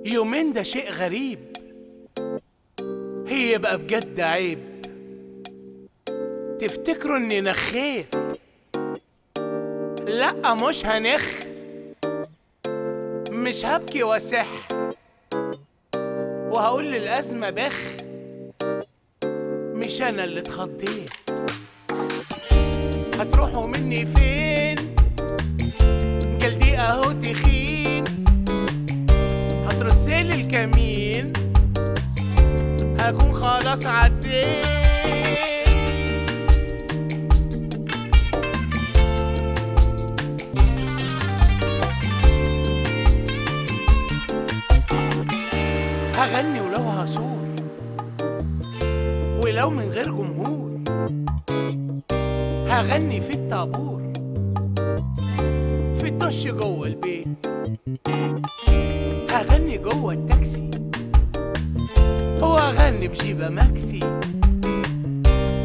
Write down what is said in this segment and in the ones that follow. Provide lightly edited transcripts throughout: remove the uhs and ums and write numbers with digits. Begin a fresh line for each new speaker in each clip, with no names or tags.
يومين ده شيء غريب، هي بقى بجد عيب تفتكروا اني نخيت. لأ مش هنخ، مش هبكي واسح وهقول للأزمة بخ، مش أنا اللي اتخضيت. هتروحوا مني فين؟ جلدي أهو تخين، هترسلي الكمين هكون خلاص عديت. هغني ولو هصور ولو من غير جمهور، هغني في الطابور، في الدش جوه البيت، هغني جوه التاكسي، واغني بجيبه ماكسي،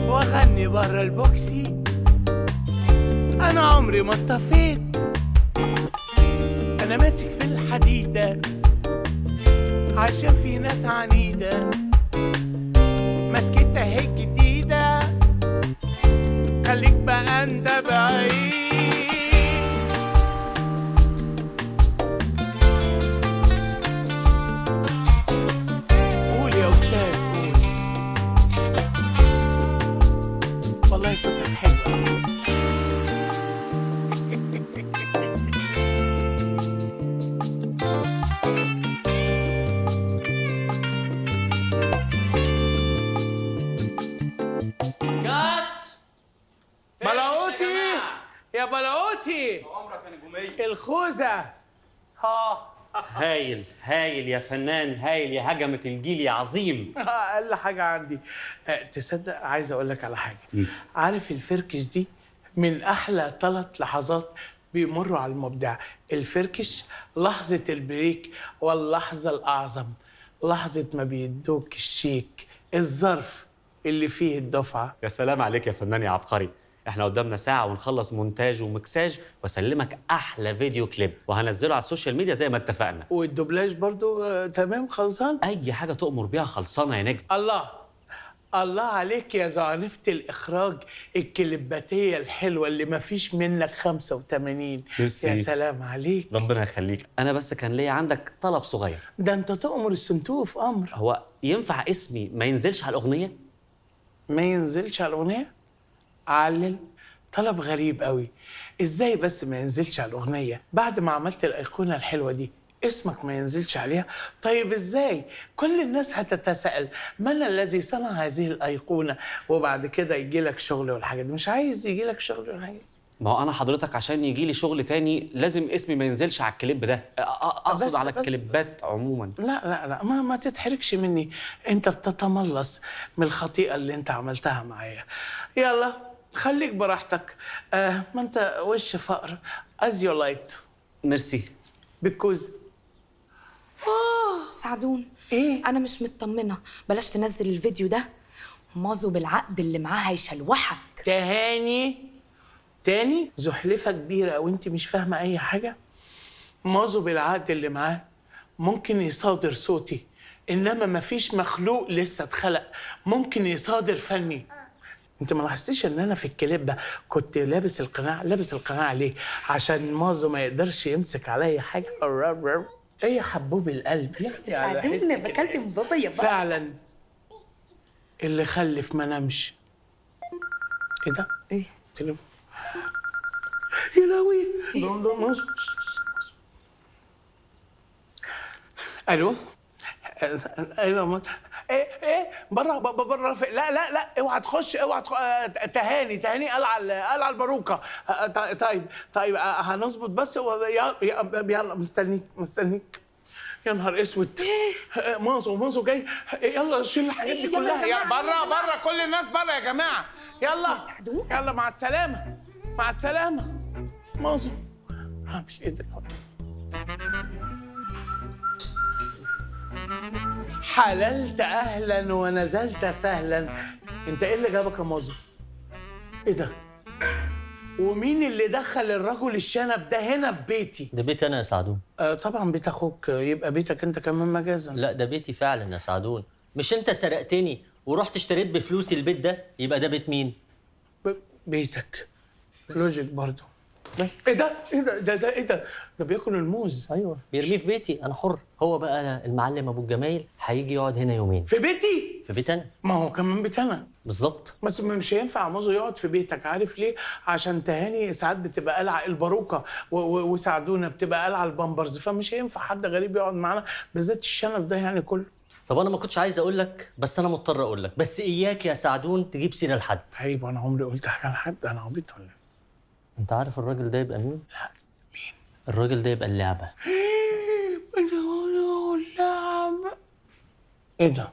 واغني بره البوكسي. انا عمري ما اتطفيت، انا ماسك في الحديده عشان في ناس عنيده ماسكتها هيك جديده. خليك بقى انت بعيد. قول يا استاذ قول، والله صوتك حلو أوي.
جات
بلاوتي يا بلاوتي،
عمرك يا نجومية.
الخوذة.
هايل هايل يا فنان، هايل يا هجمة الجيل يا عظيم.
اقل حاجة عندي. تصدق عايز اقول لك على حاجة. عارف الفركش دي من احلى 3 لحظات بيمروا على المبدع. الفركش لحظة البريك، واللحظة الاعظم لحظة ما بيدوك الشيك، الظرف اللي فيه الدفعة.
يا سلام عليك يا فنان يا عبقري. احنا قدامنا ساعة ونخلص مونتاج ومكساج واسلمك احلى فيديو كليب وهنزله على السوشيال ميديا زي ما اتفقنا.
والدوبلاج برضو تمام خلصان.
اي حاجة تؤمر بيها خلصانة يا نجم.
الله عليك يا زعنفة الإخراج الكليباتية الحلوة اللي ما فيش منك 85.
ميرسي.
يا سلام عليك.
ربنا يخليك. انا بس كان ليا عندك طلب صغير.
ده أنت تؤمر السنتوف أمر.
هو ينفع اسمي ما ينزلش على الأغنية؟
ما ينزلش على الأغنية؟ علل. طلب غريب قوي. إزاي بس ما ينزلش على الأغنية بعد ما عملت الأيقونة الحلوة دي؟ اسمك ما ينزلش عليها؟ طيب ازاي؟ كل الناس هتتساءل من الذي صنع هذه الأيقونة، وبعد كده يجي لك شغل والحاجات دي. مش عايز يجي لك شغل والحاجات دي.
ما هو انا حضرتك عشان يجي لي شغل تاني لازم اسمي ما ينزلش على الكليب ده. اقصد على الكليبات عموما.
لا ما تتحركش مني. انت بتتملص من الخطيئة اللي انت عملتها معايا. يلا خليك براحتك. ما انت وش فقر. as you light.
ميرسي.
بالكوز.
سعدون،
ايه؟
انا مش مطمنه، بلاش تنزل الفيديو ده. مازو بالعقد اللي معاه هيشلوحك.
تاني زحلفة كبيرة وانت مش فاهمة اي حاجة. مازو بالعقد اللي معاه ممكن يصادر صوتي، انما مفيش مخلوق لسه اتخلق ممكن يصادر فني. انت ما لاحظتيش ان انا في الكليب ده كنت لابس القناع ليه؟ عشان مازو ما يقدرش يمسك عليا حاجه. ايه يا حبوب القلب يا اختي، على حسك
سعدون بكلم بابا يا بابا.
فعلا اللي خلف ما نامش. ايه ده؟
ايه؟
تليفون. يا لهوي. مازو. الو. ايوه. ايه بره. لا اوعى تخش. تهاني قال على الباروكه. طيب هنظبط بس. يلا مستنيك. يا نهار اسود. مازو جاي. يلا شيل الحاجات دي كلها. يا بره كل الناس بره يا جماعه. يلا مع السلامه. مازو مش قادر. حللت اهلا ونزلت سهلا. انت ايه اللي جابك يا مازو؟ ايه ده؟ ومين اللي دخل الرجل الشنب ده هنا في بيتي؟
ده بيتي انا يا سعدون.
طبعا بيت اخوك، يبقى بيتك انت كمان مجازا.
لا ده بيتي فعلا يا سعدون. مش انت سرقتني ورحت اشتريت بفلوسي البيت ده؟ يبقى ده بيت مين؟
بيتك. لوجيك برضو. ايه ده؟ ايه ده؟ ايه ده؟ ده بياكل الموز.
ايوه بيرميه في بيتي، انا حر. هو بقى المعلم ابو الجمايل هيجي يقعد هنا يومين
في بيتي؟
في بيت انا.
ما هو كمان بيت انا.
بالظبط.
بس مش هينفع موزو يقعد في بيتك، عارف ليه؟ عشان تهاني ساعات بتبقى قلعه الباروكه وسعدونه بتبقى قلعه البامبرز، فمش هينفع حد غريب يقعد معانا بالذات الشنب ده يعني كله.
طب انا ما كنتش عايز اقول لك بس انا مضطر اقول لك، بس اياك يا سعدون تجيب سيره لحد.
طيب وانا عمري قلت حاجه لحد؟ انا عبيط ولا إيه؟
انت عارف الراجل ده يبقى مين؟
لا. مين؟
الراجل ده يبقى اللعبه.
اللعبه؟ ايه ده؟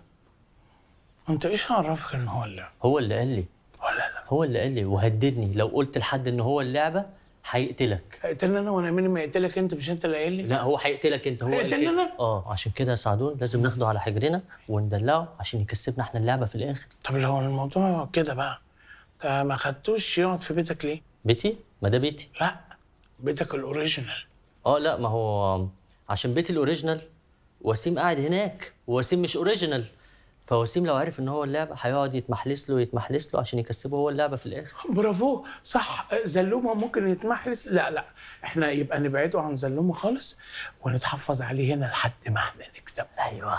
انت ايش عرفك ان هو اللعبه؟
هو اللي قال لي.
ولا لا؟
هو اللي قال لي وهددني لو قلت لحد ان هو اللعبه هيقتلك.
هيقتلني انا وانا مين ما يقتلك انت؟ مش انت اللي قايل لي؟
لا هو هيقتلك انت. هو قال
هيقتلني
كده.
أنا؟
عشان كده يا سعدون لازم ناخده على حجرنا وندلعه عشان يكسبنا احنا اللعبه في الاخر.
طب لو الموضوع كده بقى، انت ما خدتوش يقعد في بيتك ليه؟
بيتي؟ ما ده بيتي.
لا، بيتك الاوريجينال.
لا ما هو عشان بيتي الاوريجينال وسيم قاعد هناك، ووسيم مش اوريجينال، فوسيم لو عرف ان هو اللعبه هيقعد يتمحلس له عشان يكسبه هو اللعبه في الاخر.
برافو، صح. زلومه ممكن يتمحلس. لا احنا يبقى نبعده عن زلومه خالص ونتحفظ عليه هنا لحد ما احنا نكسب.
ايوه.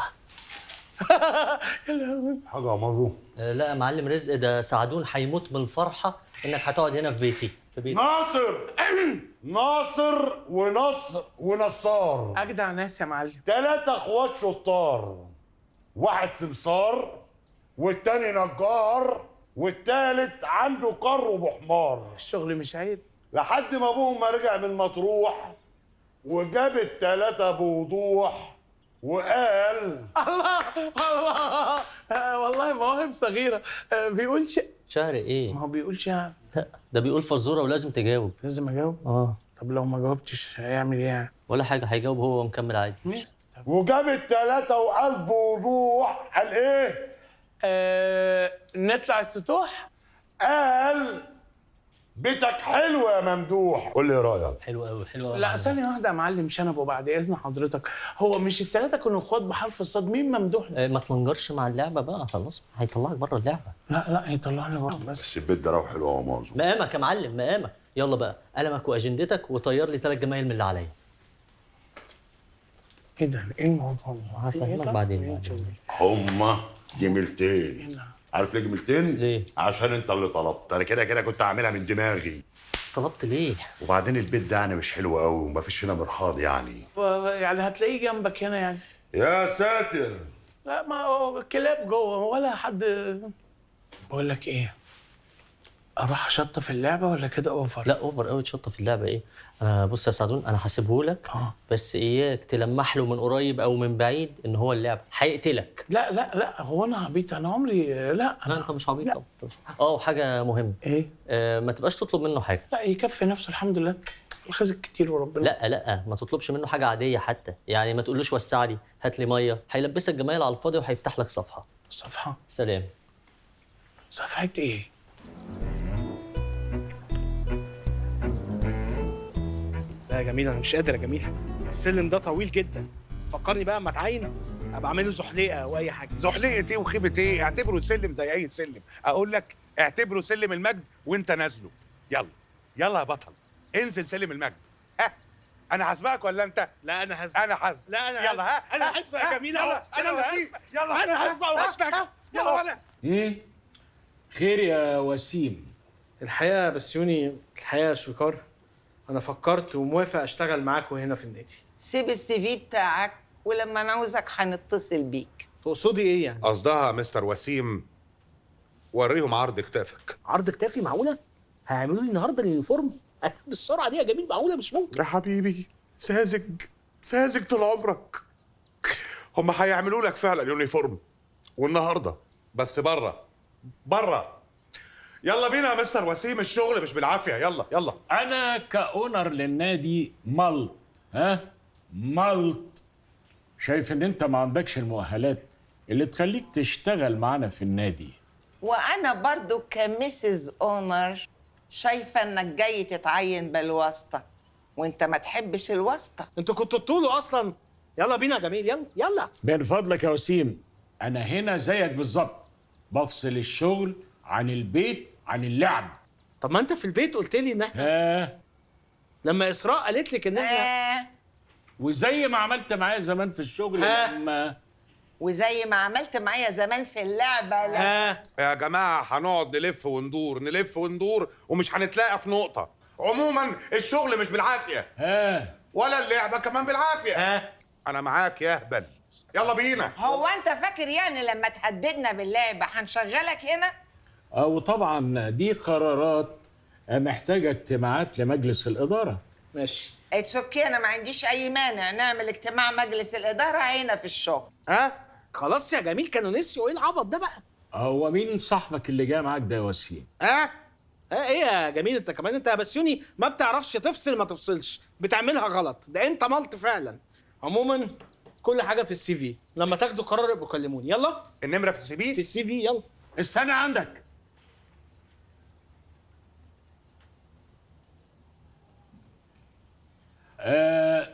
حاجة يا مازو.
لا يا معلم رزق، ده سعدون هيموت من الفرحه انك هتقعد هنا في بيتي.
ناصر ناصر ونصر ونصار،
اجدع ناس يا معلم.
3 اخوات شطار، واحد سمسار والتاني نجار والتالت عنده قر وبحمار.
الشغل مش عيب.
لحد ما ابوهم ما رجع من مطروح وجاب ال3 بوضوح وقال
الله والله مواهب صغيره. بيقول
شهر ايه؟
ما هو بيقول شعر.
لا ده بيقول فزوره ولازم تجاوب.
لازم اجاوب؟ طب لو ما جاوبتش هيعمل ايه يعني؟
ولا حاجه، هيجاوب هو ومكمل عادي.
وجاب ال3 وقال بوضوح. قال ايه؟
نطلع السطوح.
قال بيتك حلو يا ممدوح. قول لي ايه رايك؟
حلو قوي حلو قوي.
لا ثانية واحدة يا معلم شنبه بعد إذن حضرتك، هو مش ال3 كانوا اخوات بحرف الصاد؟ مين ممدوح؟
ما تلنجرش مع اللعبه بقى، خلاص هيطلعك بره اللعبه.
لا هيطلعني بره بس.
بس البيت ده روح حلو يا مازو.
مقامك يا معلم مقامك. يلا بقى قلمك واجندتك وطير لي 3 جمايل من اللي عليا.
ايه ده؟ ايه الموضوع؟
هفهمك بعدين.
هما جميلتين. عارف ليه جميلتين؟
ليه؟
عشان انت اللي طلبت. انا كده كنت هعملها من دماغي.
طلبت ليه؟
وبعدين البيت ده يعني مش حلو قوي ومفيش هنا مرحاض يعني.
يعني هتلاقيه جنبك هنا يعني؟
يا ساتر.
لا ما هو كلاب جوه ولا حد. بقول لك ايه، اروح اشطف اللعبه ولا كده اوفر؟
لا اوفر قوي تشطف في اللعبه ايه؟ انا بص يا سعدون انا هسيبهولك بس اياك تلمح له من قريب او من بعيد ان هو اللعبه هيقتلك.
لا هو انا عبيط؟ انا عمري لا
انت مش عبيط طبعا. وحاجه مهمه
ايه؟
ما تبقاش تطلب منه حاجه.
لا يكفي نفسه الحمد لله، الخزق كتير وربنا.
لا ما تطلبش منه حاجه عاديه حتى، يعني ما تقولوش وسع لي هات لي ميه، هيلبسك جمايل على الفاضي وهيفتح لك صفحه.
صفحه؟
سلام.
صفحه ايه؟
لا يا جميل انا مش قادر يا جميل، السلم ده طويل جدا. فكرني بقى اما اتعين ابقى اعمل له زحليقه او اي حاجه.
زحليقه ايه وخيبه ايه؟ اعتبره سلم زي اي سلم. اقول لك اعتبره سلم المجد وانت نازله. يلا يا بطل انزل سلم المجد. انا هسبقك ولا انت؟
لا انا هسبق. لا انا
يلا
انا هسبق يا جميل.
يلا يلا
انا هسبق وهسبقك.
يلا ولا
خير يا وسيم؟
الحقيقه بسيوني، الحقيقه يا شويكار، انا فكرت وموافق اشتغل معاكوا هنا في النادي.
سيب السي في بتاعك ولما نعوزك هنتصل بيك.
تقصدي ايه يعني؟
قصدها مستر وسيم وريهم عرض كتافك.
عرض كتافي؟ معقوله؟ هيعملوا لي النهارده اليونيفورم بالسرعه دي يا جميل؟ معقوله؟ مش ممكن
يا حبيبي، ساذج طول عمرك. هم هيعملوا لك فعلا يونيفورم والنهارده، بس بره. يلا بينا يا مستر وسيم، الشغل مش بالعافيه. يلا
انا كاونر للنادي ملط شايف ان انت ما عندكش المؤهلات اللي تخليك تشتغل معانا في النادي.
وانا برضو كمسز اونر شايفة انك جاي تتعين بالواسطة وانت ما تحبش الواسطة.
انتوا كنتوا تطولوا اصلا. يلا بينا يا جميل، يلا يلا.
من فضلك يا وسيم، انا هنا زيك بالظبط، بفصل الشغل عن البيت عن اللعب.
طب ما انت في البيت قلت لي ان احنا لما اسراء قالت لك ان احنا
وزي ما عملت معايا زمان في الشغل لما
وزي ما عملت معايا زمان في اللعبة. لا
يا جماعه هنقعد نلف وندور نلف وندور ومش هنتلاقى في نقطه. عموما الشغل مش بالعافيه ولا اللعبه كمان بالعافيه. انا معاك يا اهبل، يلا بينا.
هو انت فاكر يعني لما تهددنا باللعبة هنشغلك هنا؟
وطبعا دي قرارات محتاجه اجتماعات لمجلس الاداره.
ماشي
اتس اوكي، انا ما عنديش اي مانع نعمل اجتماع مجلس الإدارة هنا في الشغل.
خلاص يا جميل، كانوا نسيوا ايه العبط ده بقى.
هو مين صاحبك اللي جاي معاك ده يا وسيم؟
ايه يا جميل انت كمان؟ انت يا بسيوني ما بتعرفش تفصل، ما تفصلش، بتعملها غلط، ده انت ملط فعلا. عموما كل حاجه في السي في، لما تاخدوا قرار ابقوا كلموني. يلا
النمره في السي في.
في السي في يلا.
استنى عندك.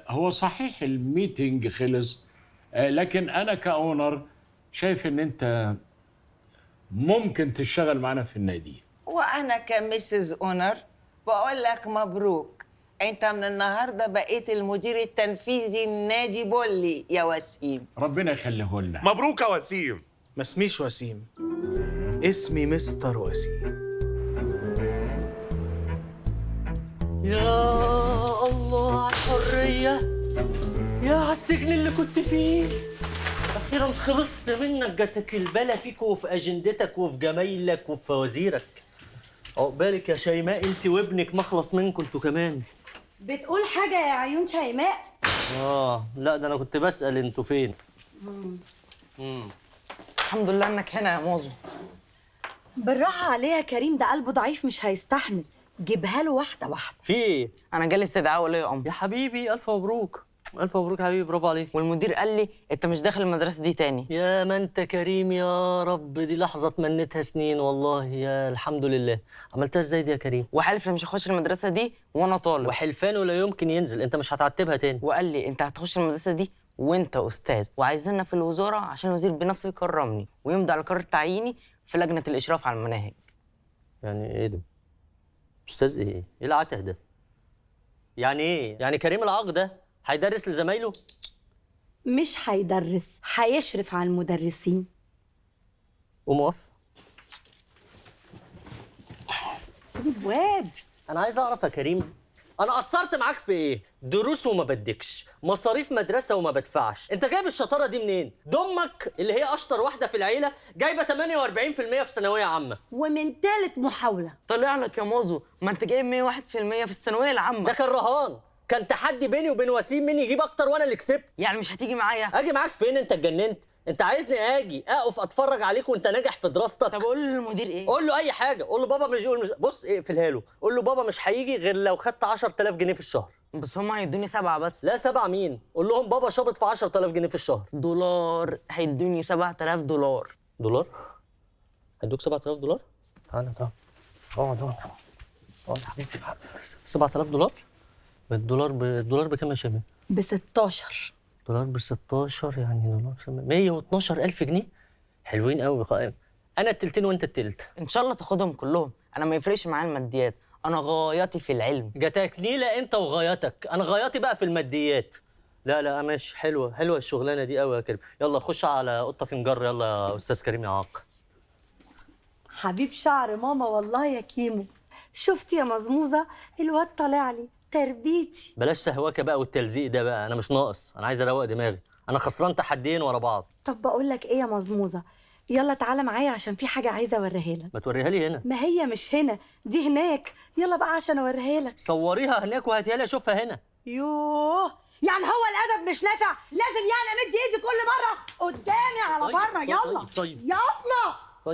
هو صحيح الميتنج خلص، لكن انا كاونر شايف ان انت ممكن تشتغل معانا في النادي.
وانا كمسز اونر بقول لك مبروك، انت من النهارده بقيت المدير التنفيذي النادي بولي يا وسيم.
ربنا يخليه لنا.
مبروك يا وسيم.
ما اسميش وسيم، اسمي مستر وسيم.
يا الله على الحرية، يا على السجن اللي كنت فيه. أخيراً خلصت منك، جاتك البلا فيك وفي أجندتك وفي جمايلك وفي فوازيرك. عقبالك يا شيماء، أنت وابنك مخلص منكم أنتوا كمان.
بتقول حاجة يا عيون شيماء؟
لا ده أنا كنت بسأل أنتوا فين.
الحمد لله انك هنا يا موزو.
بالراحة عليه يا كريم، ده قلبه ضعيف مش هيستحمل، جيبها له واحدة واحدة.
في إيه؟
انا جالي استدعاء ولي امر.
يا حبيبي ألف مبروك. ألف مبروك يا حبيبي، برافو عليك.
والمدير قال لي انت مش داخل المدرسه دي تاني.
يا ما انت كريم يا رب، دي لحظة تمنيتها سنين والله. يا الحمد لله. عملتها ازاي دي يا كريم؟
وحلف مش هخش المدرسه دي وانا طالب.
وحلفانه لا يمكن ينزل، انت مش هتعتبها تاني.
وقال لي انت هتخش المدرسه دي وانت استاذ، وعايزيننا في الوزاره عشان الوزير بنفسه يكرمني ويمضي على قرار تعييني في لجنه الاشراف على المناهج.
يعني ايه ده؟ استاذ ايه؟ ايه العته ده؟ يعني ايه؟ يعني كريم العاق ده هيدرس لزمايله؟
مش هيدرس، هيشرف على المدرسين.
وموافق.
سيب الواد.
انا عايز اعرف يا كريم، انا قصرت معاك في ايه؟ دروس وما بدكش، مصاريف مدرسه وما بدفعش، انت جايب الشطاره دي منين؟ امك اللي هي اشطر واحده في العيله جايبه 48% في ثانويه عامه،
ومن تالت محاولة.
طلع لك يا موزو، ما انت جايب 101% في الثانويه العامه.
ده كان رهان، كان تحدي بيني وبين وسيم مين يجيب اكتر وانا اللي كسبت.
يعني مش هتيجي معايا؟
اجي معاك فين؟ انت اتجننت؟ انت عايزني اجي اقف اتفرج عليك وانت ناجح في دراستك؟
طب قول للمدير ايه؟
قول له اي حاجه، قول له بابا مش بص اقفلها له، قول له بابا مش هيجي غير لو خدت 10000 جنيه في الشهر.
بس هم هيدوني 7 بس.
لا 7 مين؟ قول لهم بابا شابط في 10000 جنيه في الشهر.
دولار، هيدوني 7000 دولار.
دولار؟ هيدوك 7000 دولار؟ تعالى اقعد اقعد يا حبيبي. 7000 دولار؟ بالدولار بكام يا شباب؟
ب 16.
دولار ب 16 يعني دولار 112000 جنيه. حلوين قوي. انا التلتين وانت التلت.
ان شاء الله تاخدهم كلهم، انا ما يفرقش معايا الماديات، انا غايتي في العلم.
جاتك نيله انت وغايتك، انا غايتي بقى في الماديات. لا ماشي، حلوه الشغلانه دي قوي يا كريم. يلا خش على قطه فنجر، يلا يا استاذ كريم يا عاق.
حبيب شعر ماما والله يا كيمو. شفتي يا مزموزة الواد طالع لي تربيتي.
بلاش سهواكه بقى والتلزيق ده بقى، انا مش ناقص، انا عايز اروق دماغي، انا خسران تحديين ورا بعض.
طب بقول لك ايه يا مزموزة، يلا تعالى معايا عشان في حاجة عايزة اوريها لك.
ما توريها لي هنا.
ما هي مش هنا، دي هناك، يلا بقى عشان اوريها لك.
صوريها هناك وهاتيها لي اشوفها هنا.
يوه، يعني هو الادب مش نافع؟ لازم يعني امد ايدي كل مرة قدامي على بره. يلا
طيب.
يلا